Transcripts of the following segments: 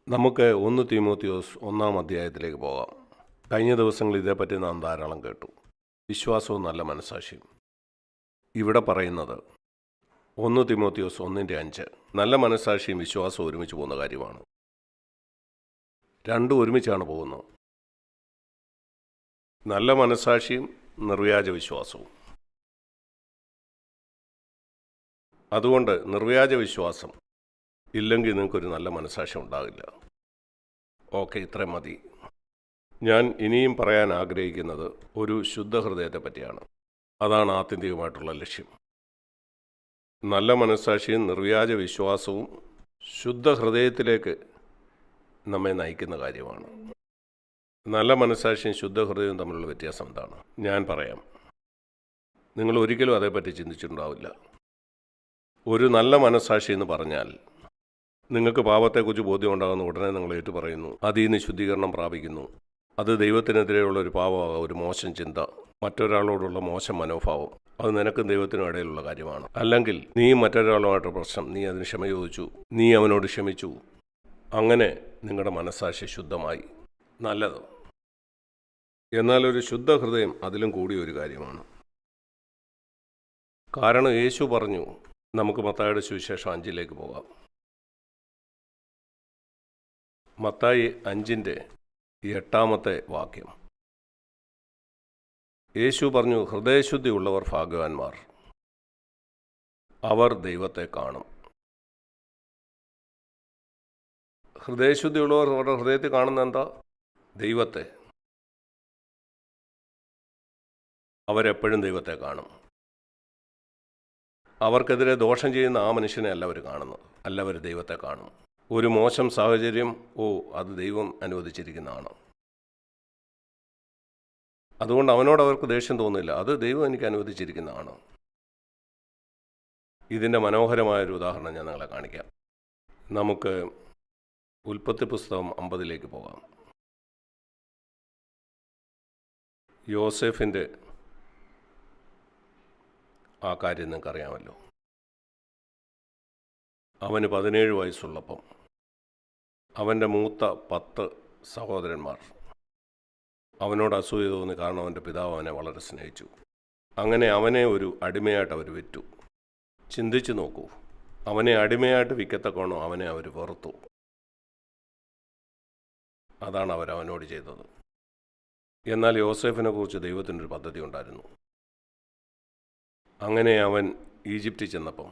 നമുക്ക് 1 തീമോത്തിയോസ് 1-ാം അധ്യായത്തിലേക്ക് പോകാം. കഴിഞ്ഞ ദിവസങ്ങളിൽ ഇതേപ്പറ്റി നാം ധാരാളം കേട്ടു. വിശ്വാസവും നല്ല മനസ്സാക്ഷിയും. ഇവിടെ പറയുന്നത് 1 തീമോത്തിയോസ് 1:5 നല്ല മനസ്സാക്ഷിയും വിശ്വാസവും ഒരുമിച്ച് പോകുന്ന കാര്യമാണ്. രണ്ടും ഒരുമിച്ചാണ് പോകുന്നത്. നല്ല മനസ്സാക്ഷിയും നിർവ്യാജ വിശ്വാസവും. അതുകൊണ്ട് നിർവ്യാജ വിശ്വാസം ഇല്ലെങ്കിൽ നിങ്ങൾക്കൊരു നല്ല മനസ്സാക്ഷി ഉണ്ടാകില്ല. ഓക്കെ, ഇത്രയും മതി. ഞാൻ ഇനിയും പറയാൻ ആഗ്രഹിക്കുന്നത് ഒരു ശുദ്ധഹൃദയത്തെ പറ്റിയാണ്. അതാണ് ആത്യന്തികമായിട്ടുള്ള ലക്ഷ്യം. നല്ല മനസ്സാക്ഷിയും നിർവ്യാജ വിശ്വാസവും ശുദ്ധഹൃദയത്തിലേക്ക് നമ്മെ നയിക്കുന്ന കാര്യമാണ്. നല്ല മനസ്സാക്ഷിയും ശുദ്ധഹൃദയവും തമ്മിലുള്ള വ്യത്യാസം എന്താണ്? ഞാൻ പറയാം. നിങ്ങൾ ഒരിക്കലും അതേപ്പറ്റി ചിന്തിച്ചിട്ടുണ്ടാവില്ല. ഒരു നല്ല മനസ്സാക്ഷി എന്ന് പറഞ്ഞാൽ നിങ്ങൾക്ക് പാപത്തെക്കുറിച്ച് ബോധ്യം ഉണ്ടാകുന്ന ഉടനെ നിങ്ങൾ ഏറ്റു പറയുന്നു, അതിൽ നിന്ന് ശുദ്ധീകരണം പ്രാപിക്കുന്നു. അത് ദൈവത്തിനെതിരെയുള്ള ഒരു പാപമാകാം, ഒരു മോശം ചിന്ത, മറ്റൊരാളോടുള്ള മോശം മനോഭാവം. അത് നിനക്കും ദൈവത്തിനും ഇടയിലുള്ള കാര്യമാണ്. അല്ലെങ്കിൽ നീ മറ്റൊരാളുമായിട്ട് പ്രശ്നം, നീ അതിന് ക്ഷമ ചോദിച്ചു, നീ അവനോട് ക്ഷമിച്ചു, അങ്ങനെ നിങ്ങളുടെ മനസ്സാക്ഷി ശുദ്ധമായി. നല്ലത്. എന്നാൽ ഒരു ശുദ്ധ ഹൃദയം അതിലും കൂടിയ ഒരു കാര്യമാണ്. കാരണം യേശു പറഞ്ഞു. നമുക്ക് മത്തായിയുടെ സുവിശേഷം 5-ലേക്ക് പോകാം. മത്തായി 5:8 വാക്യം. യേശു പറഞ്ഞു, ഹൃദയശുദ്ധി ഉള്ളവർ ഭാഗ്യവാന്മാർ, അവർ ദൈവത്തെ കാണും. ഹൃദയശുദ്ധി ഉള്ളവർ അവരുടെ ഹൃദയത്തിൽ കാണുന്ന എന്താ? ദൈവത്തെ. അവരെപ്പോഴും ദൈവത്തെ കാണും. അവർക്കെതിരെ ദോഷം ചെയ്യുന്ന ആ മനുഷ്യനെ അല്ല അവർ കാണുന്നത്, അല്ല അവർ ദൈവത്തെ കാണും. ഒരു മോശം സാഹചര്യം, അത് ദൈവം അനുവദിച്ചിരിക്കുന്നതാണ്. അതുകൊണ്ട് അവനോട് അവർക്ക് ദേഷ്യം തോന്നില്ല, അത് ദൈവം എനിക്ക് അനുവദിച്ചിരിക്കുന്നതാണ്. ഇതിൻ്റെ മനോഹരമായൊരു ഉദാഹരണം ഞാൻ നിങ്ങളെ കാണിക്കാം. നമുക്ക് ഉൽപ്പത്തി പുസ്തകം 50-ലേക്ക് പോകാം. യോസേഫിൻ്റെ ആ കാര്യം നിങ്ങൾക്കറിയാമല്ലോ. അവന് 17 വയസ്സുള്ളപ്പം അവൻ്റെ മൂത്ത 10 സഹോദരന്മാർ അവനോട് അസൂയ തോന്നി. കാരണം അവൻ്റെ പിതാവ് അവനെ വളരെ സ്നേഹിച്ചു. അങ്ങനെ അവനെ ഒരു അടിമയായിട്ട് അവർ വിറ്റു. ചിന്തിച്ചു നോക്കൂ, അവനെ അടിമയായിട്ട് വിൽക്കത്തക്കോണം അവനെ അവർ വെറുത്തു. അതാണ് അവനോട് ചെയ്തത്. എന്നാൽ യോസേഫിനെ കുറിച്ച് ദൈവത്തിനൊരു പദ്ധതി ഉണ്ടായിരുന്നു. അങ്ങനെ അവൻ ഈജിപ്തിൽ ചെന്നപ്പം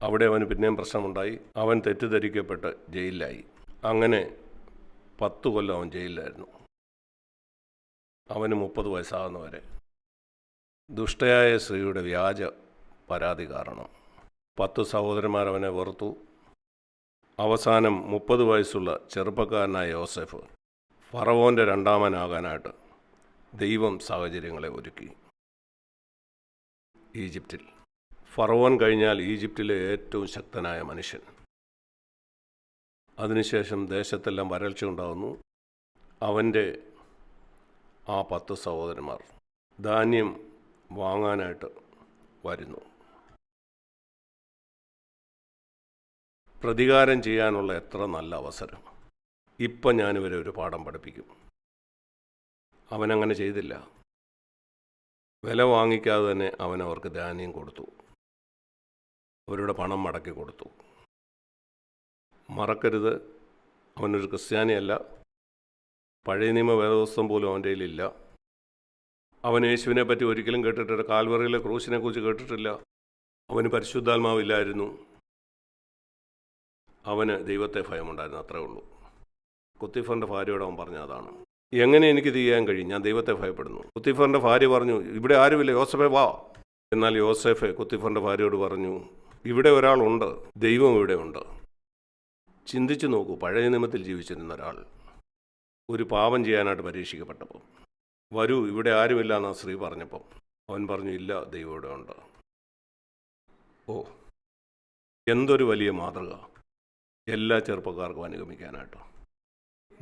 അവിടെ അവന് പിന്നെയും പ്രശ്നമുണ്ടായി. അവൻ തെറ്റിദ്ധരിക്കപ്പെട്ട് ജയിലിലായി. അങ്ങനെ 10 കൊല്ലം അവൻ ജയിലിലായിരുന്നു. അവന് 30 വയസ്സാകുന്നവരെ. ദുഷ്ടയായ സ്ത്രീയുടെ വ്യാജ പരാതി കാരണം 10 സഹോദരന്മാർ അവനെ വെറുത്തു. അവസാനം 30 വയസ്സുള്ള ചെറുപ്പക്കാരനായ യോസേഫ് ഫറവോൻ്റെ രണ്ടാമനാകാനായിട്ട് ദൈവം സാഹചര്യങ്ങളെ ഒരുക്കി. ഈജിപ്തിൽ ഫറവോൻ കഴിഞ്ഞാൽ ഈജിപ്തിലെ ഏറ്റവും ശക്തനായ മനുഷ്യൻ. അതിനുശേഷം ദേശത്തെല്ലാം വരൾച്ച ഉണ്ടാകുന്നു. അവൻ്റെ ആ 10 സഹോദരന്മാർ ധാന്യം വാങ്ങാനായിട്ട് വരുന്നു. പ്രതികാരം ചെയ്യാനുള്ള എത്ര നല്ല അവസരം! ഇപ്പം ഞാനിവരെ ഒരു പാഠം പഠിപ്പിക്കും. അവനങ്ങനെ ചെയ്തില്ല. വില വാങ്ങിക്കാതെ തന്നെ അവൻ അവർക്ക് ധാന്യം കൊടുത്തു. അവരുടെ പണം മടക്കി കൊടുത്തു. മറക്കരുത്, അവനൊരു ക്രിസ്ത്യാനിയല്ല. പഴയ നിയമ വേദപുസ്തകം പോലും അവൻ്റെ കയ്യിലില്ല. അവൻ യേശുവിനെ പറ്റി ഒരിക്കലും കേട്ടിട്ടില്ല. കാൽവറിയിലെ ക്രൂശിനെ കുറിച്ച് കേട്ടിട്ടില്ല. അവന് പരിശുദ്ധാത്മാവില്ലായിരുന്നു. അവന് ദൈവത്തെ ഭയമുണ്ടായിരുന്നു, അത്രേ ഉള്ളൂ. കുത്തിഫറിൻ്റെ ഭാര്യയോട് അവൻ പറഞ്ഞ അതാണ്. എങ്ങനെ എനിക്ക് ചെയ്യാൻ കഴിയും? ഞാൻ ദൈവത്തെ ഭയപ്പെടുന്നു. കുത്തിഫറിൻ്റെ ഭാര്യ പറഞ്ഞു, ഇവിടെ ആരുമില്ല, യോസഫേ വാ. എന്നാൽ യോസേഫ് കുത്തിഫറിൻ്റെ ഭാര്യയോട് പറഞ്ഞു, ഇവിടെ ഒരാളുണ്ട്, ദൈവം ഇവിടെ ഉണ്ട്. ചിന്തിച്ചു നോക്കൂ, പഴയ നിയമത്തിൽ ജീവിച്ചിരുന്ന ഒരാൾ ഒരു പാപം ചെയ്യാനായിട്ട് പരീക്ഷിക്കപ്പെട്ടപ്പോൾ, വരൂ ഇവിടെ ആരുമില്ല എന്നാ സ്ത്രീ പറഞ്ഞപ്പോൾ അവൻ പറഞ്ഞു, ഇല്ല, ദൈവം ഇവിടെ ഉണ്ട്. എന്തൊരു വലിയ മാതൃക എല്ലാ ചെറുപ്പക്കാർക്കും അനുഗമിക്കാനായിട്ട്.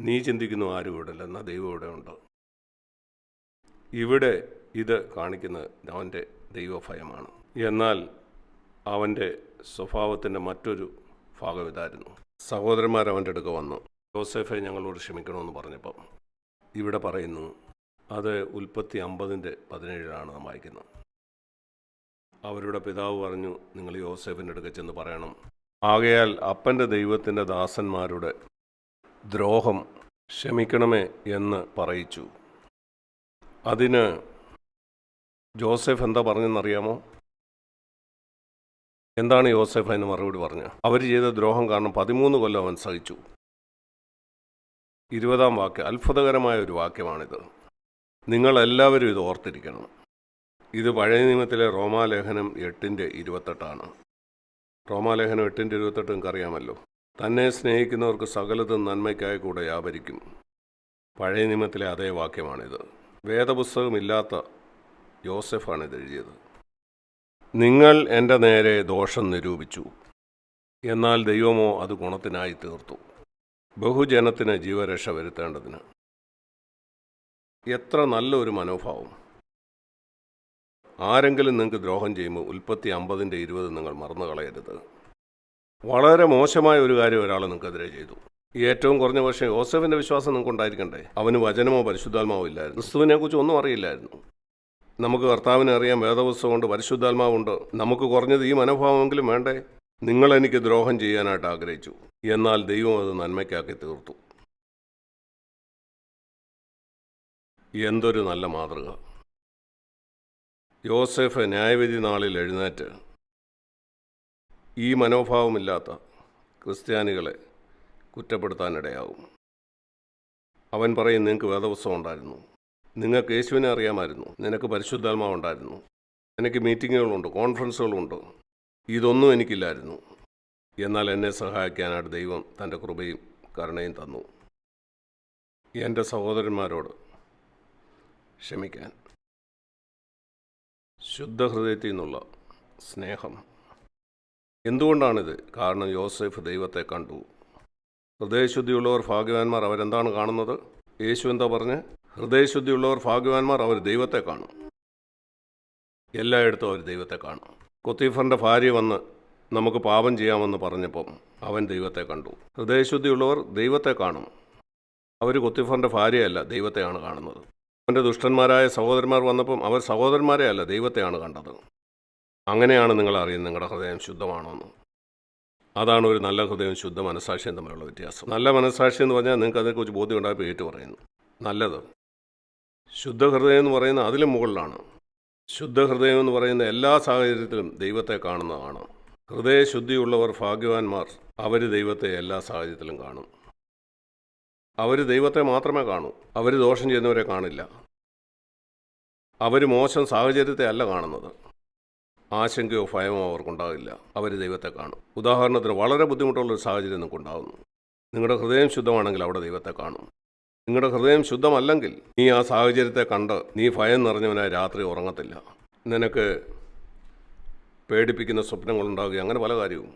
നീ ചിന്തിക്കുന്നു ആരും ഇവിടെ ഇല്ല, എന്നാൽ ദൈവം ഇവിടെ ഉണ്ട്. ഇവിടെ ഇത് കാണിക്കുന്നത് അവൻ്റെ ദൈവഭയമാണ്. എന്നാൽ അവൻ്റെ സ്വഭാവത്തിൻ്റെ മറ്റൊരു ഭാഗം ഇതായിരുന്നു. സഹോദരന്മാർ അവൻ്റെ അടുക്ക വന്നു യോസേഫെ ഞങ്ങളോട് ക്ഷമിക്കണമെന്ന് പറഞ്ഞപ്പം ഇവിടെ പറയുന്നു, അത് ഉൽപ്പത്തി 50:17 നാം വായിക്കുന്നത്. അവരുടെ പിതാവ് പറഞ്ഞു, നിങ്ങൾ യോസേഫിൻ്റെ അടുക്ക ചെന്ന് പറയണം, ആകയാൽ അപ്പൻ്റെ ദൈവത്തിൻ്റെ ദാസന്മാരുടെ ദ്രോഹം ക്ഷമിക്കണമേ എന്ന് പറയിച്ചു. അതിന് ജോസഫ് എന്താ പറഞ്ഞെന്നറിയാമോ? എന്താണ് യോസേഫ് അതിന് മറുപടി പറഞ്ഞത്? അവർ ചെയ്ത ദ്രോഹം കാരണം 13 കൊല്ലം അവൻ സഹിച്ചു. 20-ാം വാക്യം, അത്ഭുതകരമായ ഒരു വാക്യമാണിത്. നിങ്ങളെല്ലാവരും ഇത് ഓർത്തിരിക്കണം. ഇത് പഴയ നിയമത്തിലെ റോമാലേഖനം 8:28. റോമാലേഖനം 8:28 നിങ്ങൾക്കറിയാമല്ലോ. തന്നെ സ്നേഹിക്കുന്നവർക്ക് സകലതും നന്മയ്ക്കായി കൂടെ വ്യാപരിക്കും. പഴയ നിയമത്തിലെ അതേ വാക്യമാണിത്. വേദപുസ്തകമില്ലാത്ത യോസെഫാണ് ഇത് എഴുതിയത്. നിങ്ങൾ എൻ്റെ നേരെ ദോഷം നിരൂപിച്ചു, എന്നാൽ ദൈവമോ അത് ഗുണത്തിനായി തീർത്തു, ബഹുജനത്തിന് ജീവരക്ഷ വരുത്തേണ്ടതിന്. എത്ര നല്ലൊരു മനോഭാവം! ആരെങ്കിലും നിങ്ങൾക്ക് ദ്രോഹം ചെയ്യുമ്പോൾ ഉൽപ്പത്തി 50:20 നിങ്ങൾ മറന്നു കളയരുത്. വളരെ മോശമായ ഒരു കാര്യം ഒരാൾ നിങ്ങൾക്കെതിരെ ചെയ്തു. ഏറ്റവും കുറഞ്ഞ പക്ഷേ യോസേഫിൻ്റെ വിശ്വാസം നിങ്ങൾക്ക് ഉണ്ടായിരിക്കണ്ടേ? അവന് വചനമോ പരിശുദ്ധാത്മാവോ ഇല്ലായിരുന്നു. ക്രിസ്തുവിനെക്കുറിച്ച് ഒന്നും അറിയില്ലായിരുന്നു. നമുക്ക് കർത്താവിനെ അറിയാം, വേദപുസ്തകമുണ്ട്, പരിശുദ്ധാത്മാവുണ്ട്. നമുക്ക് കുറഞ്ഞത് ഈ മനോഭാവമെങ്കിലും വേണ്ടേ? നിങ്ങൾ എനിക്ക് ദ്രോഹം ചെയ്യാനായിട്ട് ആഗ്രഹിച്ചു, എന്നാൽ ദൈവം അത് നന്മയ്ക്കാക്കി തീർത്തു. എന്തൊരു നല്ല മാതൃക! യോസേഫ് ന്യായവിധി നാളിൽ എഴുന്നേറ്റ് ഈ മനോഭാവമില്ലാത്ത ക്രിസ്ത്യാനികളെ കുറ്റപ്പെടുത്താനിടയാവും. അവൻ പറയും, നിങ്ങൾക്ക് വേദപുസ്തകം ഉണ്ടായിരുന്നു, നിങ്ങൾക്ക് യേശുവിനെ അറിയാമായിരുന്നു, നിനക്ക് പരിശുദ്ധാത്മാവുണ്ടായിരുന്നു, എനിക്ക് മീറ്റിങ്ങുകളുണ്ട്, കോൺഫറൻസുകളുണ്ട്, ഇതൊന്നും എനിക്കില്ലായിരുന്നു. എന്നാൽ എന്നെ സഹായിക്കാനായിട്ട് ദൈവം തൻ്റെ കൃപയും കരുണയും തന്നു. എൻ്റെ സഹോദരന്മാരോട് ക്ഷമിക്കാൻ, ശുദ്ധഹൃദയത്തിൽ നിന്നുള്ള സ്നേഹം. എന്തുകൊണ്ടാണിത്? കാരണം യോസേഫ് ദൈവത്തെ കണ്ടു. ഹൃദയശുദ്ധിയുള്ളവർ ഭാഗ്യവാന്മാർ, അവരെന്താണ് കാണുന്നത്? യേശു എന്താ പറഞ്ഞ്? ഹൃദയശുദ്ധിയുള്ളവർ ഭാഗ്യവാന്മാർ, അവർ ദൈവത്തെ കാണും. എല്ലായിടത്തും അവർ ദൈവത്തെ കാണും. കൊത്തീഫറിൻ്റെ ഭാര്യ വന്ന് നമുക്ക് പാപം ചെയ്യാമെന്ന് പറഞ്ഞപ്പം അവൻ ദൈവത്തെ കണ്ടു. ഹൃദയശുദ്ധിയുള്ളവർ ദൈവത്തെ കാണും. അവർ കൊത്തീഫറിൻ്റെ ഭാര്യയല്ല, ദൈവത്തെയാണ് കാണുന്നത്. അവൻ്റെ ദുഷ്ടന്മാരായ സഹോദരന്മാർ വന്നപ്പം അവർ സഹോദരന്മാരെയല്ല, ദൈവത്തെയാണ് കണ്ടത്. അങ്ങനെയാണ് നിങ്ങൾ അറിയുന്നത് നിങ്ങളുടെ ഹൃദയം ശുദ്ധമാണോന്ന്. അതാണ് ഒരു നല്ല ഹൃദയവും ശുദ്ധ മനസ്സാക്ഷിയും തമ്മിലുള്ള വ്യത്യാസം. നല്ല മനസ്സാക്ഷി എന്ന് പറഞ്ഞാൽ നിങ്ങൾക്ക് അതിനെക്കുറിച്ച് ബോധ്യം ഉണ്ടായപ്പോൾ ഏറ്റു പറയുന്നു. നല്ലത്. ശുദ്ധഹൃദയം എന്ന് പറയുന്നത് അതിലും മുകളിലാണ്. ശുദ്ധഹൃദയം എന്ന് പറയുന്ന എല്ലാ സാഹചര്യത്തിലും ദൈവത്തെ കാണുന്നതാണ്. ഹൃദയശുദ്ധിയുള്ളവർ ഭാഗ്യവാന്മാർ, അവർ ദൈവത്തെ എല്ലാ സാഹചര്യത്തിലും കാണും. അവർ ദൈവത്തെ മാത്രമേ കാണൂ. അവർ ദോഷം ചെയ്യുന്നവരെ കാണില്ല. അവർ മോശം സാഹചര്യത്തെ അല്ല കാണുന്നത്. ആശങ്കയോ ഭയമോ അവർക്കുണ്ടാകില്ല. അവർ ദൈവത്തെ കാണും. ഉദാഹരണത്തിന് വളരെ ബുദ്ധിമുട്ടുള്ളൊരു സാഹചര്യം നിങ്ങൾക്കുണ്ടാകുന്നു. നിങ്ങളുടെ ഹൃദയം ശുദ്ധമാണെങ്കിൽ അവിടെ ദൈവത്തെ കാണും. നിങ്ങളുടെ ഹൃദയം ശുദ്ധമല്ലെങ്കിൽ നീ ആ സാഹചര്യത്തെ കണ്ട് നീ ഭയം നിറഞ്ഞവനായി രാത്രി ഉറങ്ങത്തില്ല. നിനക്ക് പേടിപ്പിക്കുന്ന സ്വപ്നങ്ങളുണ്ടാകുക, അങ്ങനെ പല കാര്യവും.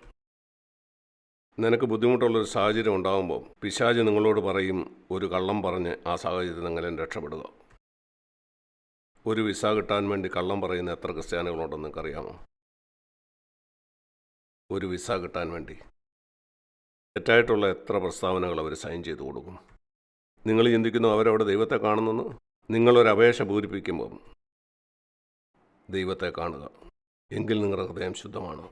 നിനക്ക് ബുദ്ധിമുട്ടുള്ളൊരു സാഹചര്യം ഉണ്ടാകുമ്പോൾ പിശാച് നിങ്ങളോട് പറയും, ഒരു കള്ളം പറഞ്ഞ് ആ സാഹചര്യത്തിൽ എങ്ങനെ രക്ഷപ്പെടുക. ഒരു വിസ കിട്ടാൻ വേണ്ടി കള്ളം പറയുന്ന എത്ര ക്രിസ്ത്യാനികളുണ്ടെന്ന് നിങ്ങൾക്കറിയാമോ? ഒരു വിസ കിട്ടാൻ വേണ്ടി തെറ്റായിട്ടുള്ള എത്ര പ്രസ്താവനകൾ അവർ സൈൻ ചെയ്ത് കൊടുക്കും. നിങ്ങൾ ചിന്തിക്കുന്നു അവരവിടെ ദൈവത്തെ കാണുന്നെന്ന്? നിങ്ങളൊരു അപേക്ഷ പൂരിപ്പിക്കുമ്പോൾ ദൈവത്തെ കാണുക, എങ്കിൽ നിങ്ങളുടെ ഹൃദയം ശുദ്ധമാണ്.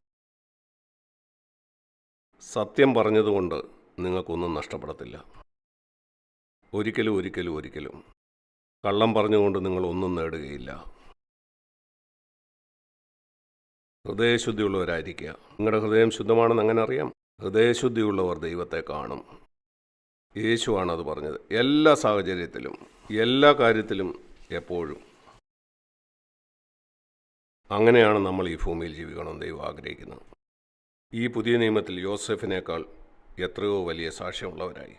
സത്യം പറഞ്ഞതുകൊണ്ട് നിങ്ങൾക്കൊന്നും നഷ്ടപ്പെടത്തില്ല. ഒരിക്കലും ഒരിക്കലും ഒരിക്കലും കള്ളം പറഞ്ഞുകൊണ്ട് നിങ്ങളൊന്നും നേടുകയില്ല. ഹൃദയശുദ്ധിയുള്ളവരായിരിക്കുക. നിങ്ങളുടെ ഹൃദയം ശുദ്ധമാണെന്ന് അങ്ങനെ അറിയാം. ഹൃദയശുദ്ധിയുള്ളവർ ദൈവത്തെ കാണും. യേശുവാണ് അത് പറഞ്ഞത്. എല്ലാ സാഹചര്യത്തിലും, എല്ലാ കാര്യത്തിലും, എപ്പോഴും. അങ്ങനെയാണ് നമ്മൾ ഈ ഭൂമിയിൽ ജീവിക്കണം ദൈവം ആഗ്രഹിക്കുന്നത്. ഈ പുതിയ നിയമത്തിൽ യോസേഫിനേക്കാൾ എത്രയോ വലിയ സാക്ഷ്യമുള്ളവരായി.